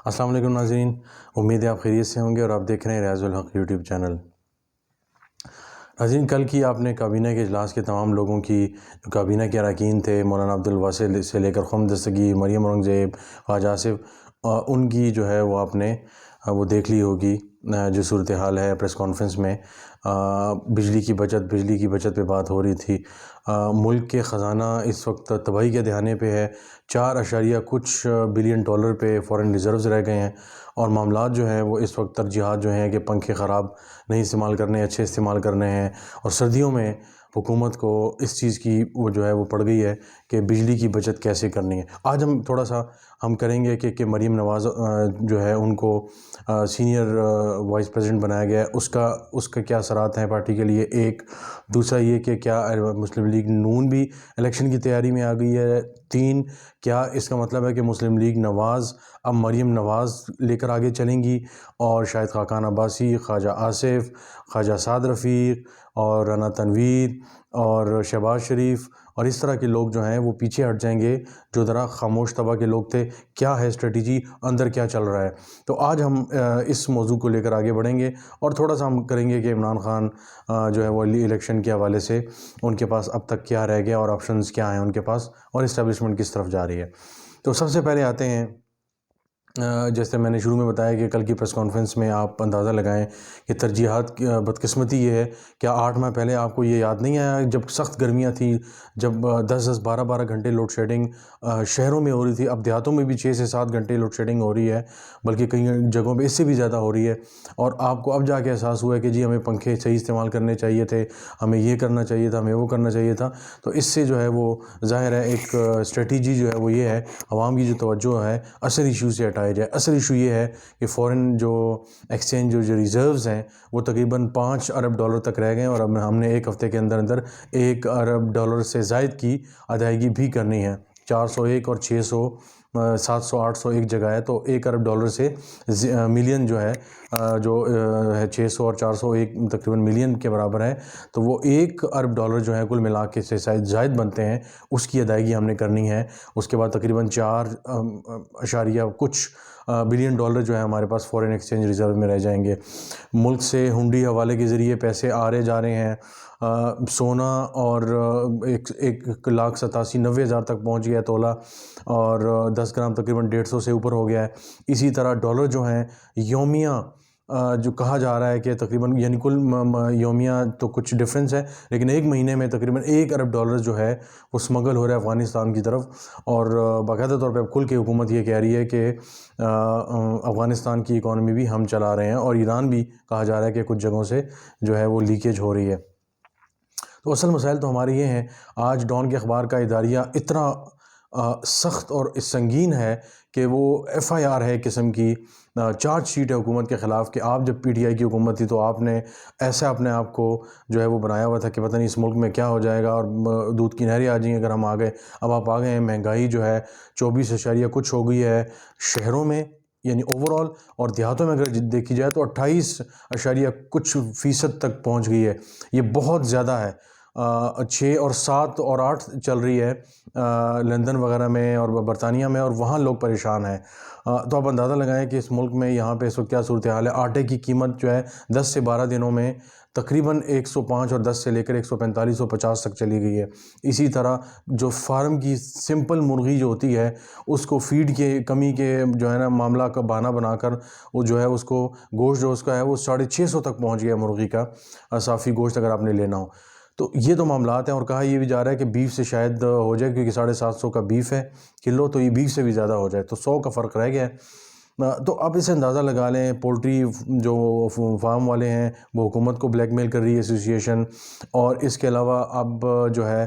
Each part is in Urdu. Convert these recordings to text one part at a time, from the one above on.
السلام علیکم ناظرین، امید ہے آپ خیریت سے ہوں گے اور آپ دیکھ رہے ہیں ریاض الحق یوٹیوب چینل۔ ناظرین، کل کی آپ نے کابینہ کے اجلاس کے تمام لوگوں کی جو کابینہ کے اراکین تھے، مولانا عبدالواسع سے لے کر خم دستگیر، مریم اورنگزیب، خواجہ آصف، ان کی جو ہے وہ آپ نے وہ دیکھ لی ہوگی جو صورتحال ہے پریس کانفرنس میں۔ بجلی کی بچت پہ بات ہو رہی تھی۔ ملک کے خزانہ اس وقت تباہی کے دہانے پہ ہے، 4 کچھ بلین ڈالر پہ فارن ریزروز رہ گئے ہیں، اور معاملات جو ہیں وہ اس وقت ترجیحات جو ہیں کہ پنکھے خراب نہیں استعمال کرنے، اچھے استعمال کرنے ہیں، اور سردیوں میں حکومت کو اس چیز کی وہ جو ہے وہ پڑ گئی ہے کہ بجلی کی بچت کیسے کرنی ہے۔ آج ہم تھوڑا سا کریں گے کہ مریم نواز جو ہے ان کو سینئر وائس پریزیڈنٹ بنایا گیا ہے، اس کا کیا اثرات ہیں پارٹی کے لیے۔ ایک دوسرا یہ کہ کیا مسلم لیگ نون بھی الیکشن کی تیاری میں آ گئی ہے۔ 3، کیا اس کا مطلب ہے کہ مسلم لیگ نواز اب مریم نواز لے کر آگے چلیں گی، اور شاید خاقان عباسی، خواجہ آصف، خواجہ سعد رفیق اور رانا تنویر اور شہباز شریف اور اس طرح کے لوگ جو ہیں وہ پیچھے ہٹ جائیں گے، جو ذرا خاموش طبع کے لوگ تھے۔ کیا ہے اسٹریٹجی، اندر کیا چل رہا ہے؟ تو آج ہم اس موضوع کو لے کر آگے بڑھیں گے، اور تھوڑا سا ہم کریں گے کہ عمران خان جو ہے وہ الیکشن کے حوالے سے ان کے پاس اب تک کیا رہ گیا اور آپشنز کیا ہیں ان کے پاس، اور اسٹیبلشمنٹ کس طرف جا رہی ہے۔ تو سب سے پہلے آتے ہیں، جیسے میں نے شروع میں بتایا کہ کل کی پریس کانفرنس میں آپ اندازہ لگائیں کہ ترجیحات کی بدقسمتی یہ ہے کہ 8 ماہ پہلے آپ کو یہ یاد نہیں آیا جب سخت گرمیاں تھیں، جب 10 12 گھنٹے لوڈ شیڈنگ شہروں میں ہو رہی تھی، اب دیہاتوں میں بھی 6 سے 7 گھنٹے لوڈ شیڈنگ ہو رہی ہے، بلکہ کئی جگہوں پہ اس سے بھی زیادہ ہو رہی ہے، اور آپ کو اب جا کے احساس ہوا ہے کہ جی ہمیں پنکھے صحیح استعمال کرنے چاہیے تھے، ہمیں یہ کرنا چاہیے تھا، ہمیں وہ کرنا چاہیے تھا۔ تو اس سے جو ہے وہ ظاہر ہے ایک اسٹریٹجی جو ہے وہ یہ ہے، عوام کی جو توجہ ہے اصل ایشو سے ہٹائی جائے۔ اصل ایشو یہ ہے کہ فورن جو ایکسچینج جو ریزروز ہیں وہ تقریباً 5 ارب ڈالر تک رہ گئے ہیں، اور اب ہم نے ایک ہفتے کے اندر 1 ارب ڈالر سے زائد کی ادائیگی بھی کرنی ہے۔ 401 اور 600 700 800 ایک جگہ ہے، تو 1 ارب ڈالر سے ملین جو ہے جو ہے 600 اور 401 تقریباً ملین کے برابر ہے، تو وہ 1 ارب ڈالر جو ہے کل ملا کے سے زائد بنتے ہیں، اس کی ادائیگی ہم نے کرنی ہے۔ اس کے بعد تقریباً 4 کچھ بلین ڈالر جو ہے ہمارے پاس فورن ایکسچینج ریزرو میں رہ جائیں گے۔ ملک سے ہنڈی حوالے کے ذریعے پیسے آ رہے جا رہے ہیں، سونا اور 1,87,90,000 تک پہنچ گیا ہے تولہ، اور 10 گرام تقریباً 150 سے اوپر ہو گیا ہے۔ اسی طرح ڈالر جو ہیں یومیہ جو کہا جا رہا ہے کہ تقریباً یعنی کل یومیہ تو کچھ ڈفرینس ہے، لیکن ایک مہینے میں تقریباً 1 ارب ڈالر جو ہے وہ سمگل ہو رہا ہے افغانستان کی طرف، اور باقاعدہ طور پہ اب کھل کے حکومت یہ کہہ رہی ہے کہ افغانستان کی اکانومی بھی ہم چلا رہے ہیں، اور ایران بھی کہا جا رہا ہے کہ کچھ جگہوں سے جو ہے وہ لیکیج ہو رہی ہے۔ تو اصل مسائل تو ہمارے یہ ہیں۔ آج ڈان کے اخبار کا اداریہ اتنا سخت اور سنگین ہے کہ وہ FIR ہے قسم کی، چارج شیٹ ہے حکومت کے خلاف، کہ آپ جب PTI کی حکومت تھی تو آپ نے ایسا اپنے آپ کو جو ہے وہ بنایا ہوا تھا کہ پتہ نہیں اس ملک میں کیا ہو جائے گا، اور دودھ کی نہریں آ جائیں اگر ہم آ گئے۔ اب آپ آ گئے ہیں، مہنگائی جو ہے 24 کچھ ہو گئی ہے شہروں میں، یعنی اوورال، اور دیہاتوں میں اگر دیکھی جائے تو 28 کچھ فیصد تک پہنچ گئی ہے۔ یہ بہت زیادہ ہے۔ 6 اور 7 اور 8 چل رہی ہے لندن وغیرہ میں اور برطانیہ میں، اور وہاں لوگ پریشان ہیں۔ تو آپ اندازہ لگائیں کہ اس ملک میں یہاں پہ اس وقت کیا صورتحال ہے۔ آٹے کی قیمت جو ہے 10 سے 12 دنوں میں تقریباً 105 اور 10 سے لے کر 145 150 تک چلی گئی ہے۔ اسی طرح جو فارم کی سمپل مرغی جو ہوتی ہے، اس کو فیڈ کے کمی کے جو ہے نا معاملہ کا بہانہ بنا کر وہ جو ہے اس کو گوشت جو اس کا ہے وہ 650 تک پہنچ گیا مرغی کا صافی گوشت اگر آپ نے لینا ہو۔ تو یہ تو معاملات ہیں، اور کہا یہ بھی جا رہا ہے کہ بیف سے شاید ہو جائے، کیونکہ 750 کا بیف ہے کلو، تو یہ بیف سے بھی زیادہ ہو جائے، تو 100 کا فرق رہ گیا ہے۔ تو آپ اسے اندازہ لگا لیں، پولٹری جو فارم والے ہیں وہ حکومت کو بلیک میل کر رہی ہے ایسوسی ایشن، اور اس کے علاوہ اب جو ہے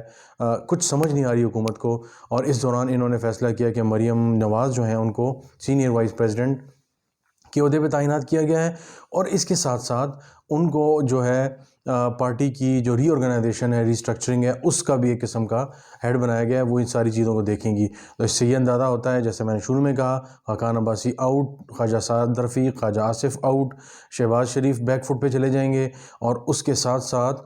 کچھ سمجھ نہیں آ رہی حکومت کو، اور اس دوران انہوں نے فیصلہ کیا کہ مریم نواز جو ہیں ان کو سینئر وائس پریزیڈنٹ کے عہدے پہ تعینات کیا گیا ہے، اور اس کے ساتھ ساتھ ان کو جو ہے پارٹی کی جو ری آرگنائزیشن ہے، ری اسٹرکچرنگ ہے، اس کا بھی ایک قسم کا ہیڈ بنایا گیا ہے، وہ ان ساری چیزوں کو دیکھیں گی۔ تو اس سے یہ اندازہ ہوتا ہے، جیسے میں نے شروع میں کہا، خاقان عباسی آؤٹ، خواجہ سعد رفیق، خواجہ آصف آؤٹ، شہباز شریف بیک فٹ پہ چلے جائیں گے، اور اس کے ساتھ ساتھ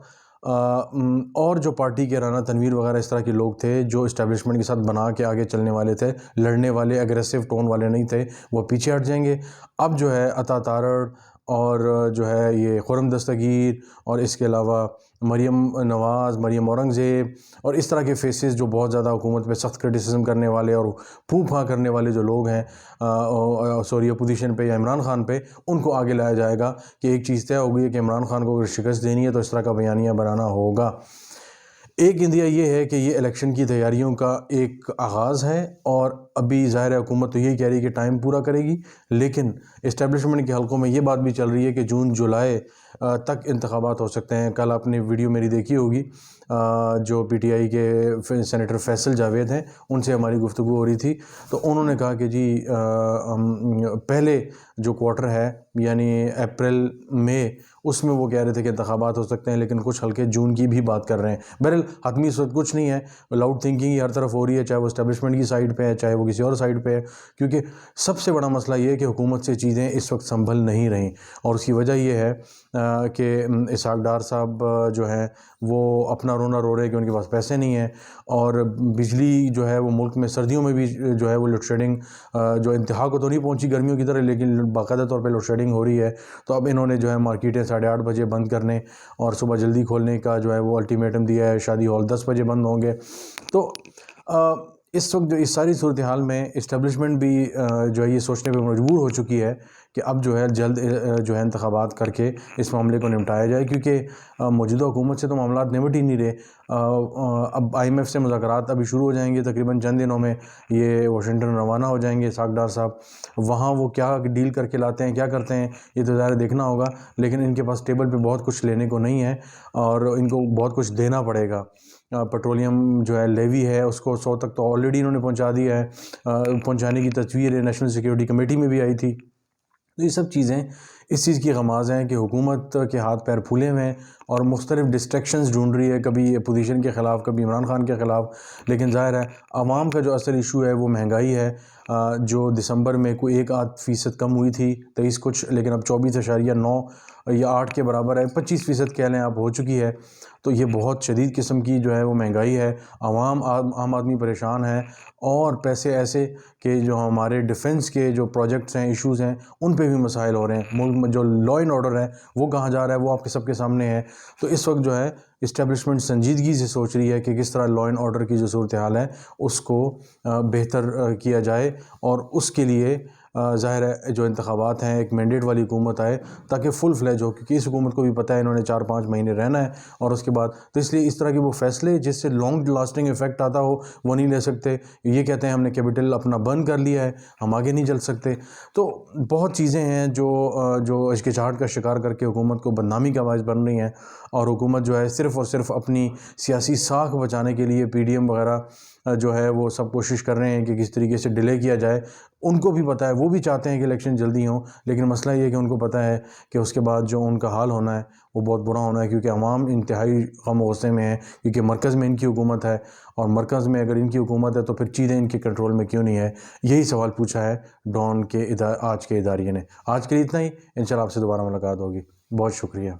اور جو پارٹی کے رانا تنویر وغیرہ اس طرح کے لوگ تھے جو اسٹیبلشمنٹ کے ساتھ بنا کے آگے چلنے والے تھے، لڑنے والے، اگریسو ٹون والے نہیں تھے، وہ پیچھے ہٹ جائیں گے۔ اب جو ہے عطا تارڑ اور جو ہے یہ خرم دستگیر اور اس کے علاوہ مریم نواز، مریم اورنگزیب اور اس طرح کے فیسز جو بہت زیادہ حکومت پہ سخت کرٹیسزم کرنے والے اور پھوں پھاں کرنے والے جو لوگ ہیں سوری اپوزیشن پہ یا عمران خان پہ، ان کو آگے لایا جائے گا کہ ایک چیز طے ہو گئی ہے کہ عمران خان کو اگر شکست دینی ہے تو اس طرح کا بیانیہ بنانا ہوگا۔ ایک اندیا یہ ہے کہ یہ الیکشن کی تیاریوں کا ایک آغاز ہے اور ابھی ظاہر ہے حکومت تو یہی کہہ رہی ہے کہ ٹائم پورا کرے گی، لیکن اسٹیبلشمنٹ کے حلقوں میں یہ بات بھی چل رہی ہے کہ جون جولائی تک انتخابات ہو سکتے ہیں۔ کل آپ نے ویڈیو میری دیکھی ہوگی، جو پی ٹی آئی کے سینیٹر فیصل جاوید ہیں، ان سے ہماری گفتگو ہو رہی تھی، تو انہوں نے کہا کہ جی پہلے جو کوارٹر ہے یعنی اپریل مئی، اس میں وہ کہہ رہے تھے کہ انتخابات ہو سکتے ہیں، لیکن کچھ حلقے جون کی بھی بات کر رہے ہیں۔ بہرحال حتمی اس وقت کچھ نہیں ہے، لاؤڈ تھنکنگ ہی ہر طرف ہو رہی ہے، چاہے وہ اسٹیبلشمنٹ کی سائڈ پہ ہے چاہے وہ کسی اور سائڈ پہ ہے، کیونکہ سب سے بڑا مسئلہ یہ ہے کہ حکومت سے چیزیں اس وقت سنبھل نہیں رہیں، اور اس کی وجہ یہ ہے کہ اسحاق ڈار صاحب جو ہیں وہ اپنا رونا رو رہے کہ ان کے پاس پیسے نہیں ہیں، اور بجلی جو ہے وہ ملک میں سردیوں میں بھی جو ہے وہ لوڈ شیڈنگ جو انتہا کو تو نہیں پہنچی گرمیوں کی طرح، لیکن باقاعدہ طور پہ لوڈ شیڈنگ ہو رہی ہے۔ تو اب انہوں نے جو ہے مارکیٹیں 8:30 بجے بند کرنے اور صبح جلدی کھولنے کا جو ہے وہ الٹیمیٹم دیا ہے، شادی ہال 10 بجے بند ہوں گے۔ تو اس وقت جو اس ساری صورتحال میں اسٹیبلشمنٹ بھی جو ہے یہ سوچنے پہ مجبور ہو چکی ہے کہ اب جو ہے جلد جو ہے انتخابات کر کے اس معاملے کو نمٹایا جائے، کیونکہ موجودہ حکومت سے تو معاملات نمٹ ہی نہیں رہے۔ اب IMF سے مذاکرات ابھی شروع ہو جائیں گے، تقریباً چند دنوں میں یہ واشنگٹن روانہ ہو جائیں گے اسحاق ڈار صاحب، وہاں وہ کیا ڈیل کر کے لاتے ہیں، کیا کرتے ہیں، یہ تو ظاہر دیکھنا ہوگا، لیکن ان کے پاس ٹیبل پہ بہت کچھ لینے کو نہیں ہے اور ان کو بہت کچھ دینا پڑے گا۔ پیٹرولیم جو ہے لیوی ہے اس کو 100 تک تو آلریڈی انہوں نے پہنچا دیا ہے، پہنچانے کی تصویر نیشنل سیکیورٹی کمیٹی میں بھی آئی تھی۔ تو یہ سب چیزیں اس چیز کی غماز ہیں کہ حکومت کے ہاتھ پیر پھولے ہوئے ہیں اور مختلف ڈسٹریکشنز ڈھونڈ رہی ہے، کبھی اپوزیشن کے خلاف، کبھی عمران خان کے خلاف، لیکن ظاہر ہے عوام کا جو اصل ایشو ہے وہ مہنگائی ہے، جو دسمبر میں کوئی 1-8% کم ہوئی تھی 23 کچھ، لیکن اب 24.9 یا 8 کے برابر ہے، 25% کہہ لیں آپ ہو چکی ہے۔ تو یہ بہت شدید قسم کی جو ہے وہ مہنگائی ہے، عام آدمی پریشان ہے، اور پیسے ایسے کہ جو ہمارے ڈیفنس کے جو پروجیکٹس ہیں، ایشوز ہیں، ان پہ بھی مسائل ہو رہے ہیں۔ ملک میں جو لا اینڈ آرڈر ہے وہ کہاں جا رہا ہے وہ آپ کے سب کے سامنے ہے۔ تو اس وقت جو ہے اسٹیبلشمنٹ سنجیدگی سے سوچ رہی ہے کہ کس طرح لا اینڈ آرڈر کی جو صورتحال ہے اس کو بہتر کیا جائے، اور اس کے لیے ظاہر ہے جو انتخابات ہیں ایک مینڈیٹ والی حکومت آئے تاکہ فل فلیج ہو، کیونکہ اس حکومت کو بھی پتہ ہے انہوں نے 4-5 مہینے رہنا ہے اور اس کے بعد، تو اس لیے اس طرح کے وہ فیصلے جس سے لانگ لاسٹنگ ایفیکٹ آتا ہو وہ نہیں لے سکتے۔ یہ کہتے ہیں ہم نے کیپٹل اپنا بند کر لیا ہے، ہم آگے نہیں چل سکتے۔ تو بہت چیزیں ہیں جو ہچکچاہٹ کا شکار کر کے حکومت کو بدنامی کا باعث بن رہی ہیں، اور حکومت جو ہے صرف اور صرف اپنی سیاسی ساکھ بچانے کے لیے PDM وغیرہ جو ہے وہ سب کوشش کر رہے ہیں کہ کس طریقے سے ڈیلے کیا جائے۔ ان کو بھی پتہ ہے، وہ بھی چاہتے ہیں کہ الیکشن جلدی ہوں، لیکن مسئلہ یہ ہے کہ ان کو پتہ ہے کہ اس کے بعد جو ان کا حال ہونا ہے وہ بہت برا ہونا ہے، کیونکہ عوام انتہائی غم و غصے میں ہے، کیونکہ مرکز میں ان کی حکومت ہے، اور مرکز میں اگر ان کی حکومت ہے تو پھر چیزیں ان کے کنٹرول میں کیوں نہیں ہے؟ یہی سوال پوچھا ہے ڈان کے آج کے اداریے نے۔ آج کے لیے اتنا ہی، انشاءاللہ آپ سے دوبارہ ملاقات ہوگی۔ بہت شکریہ۔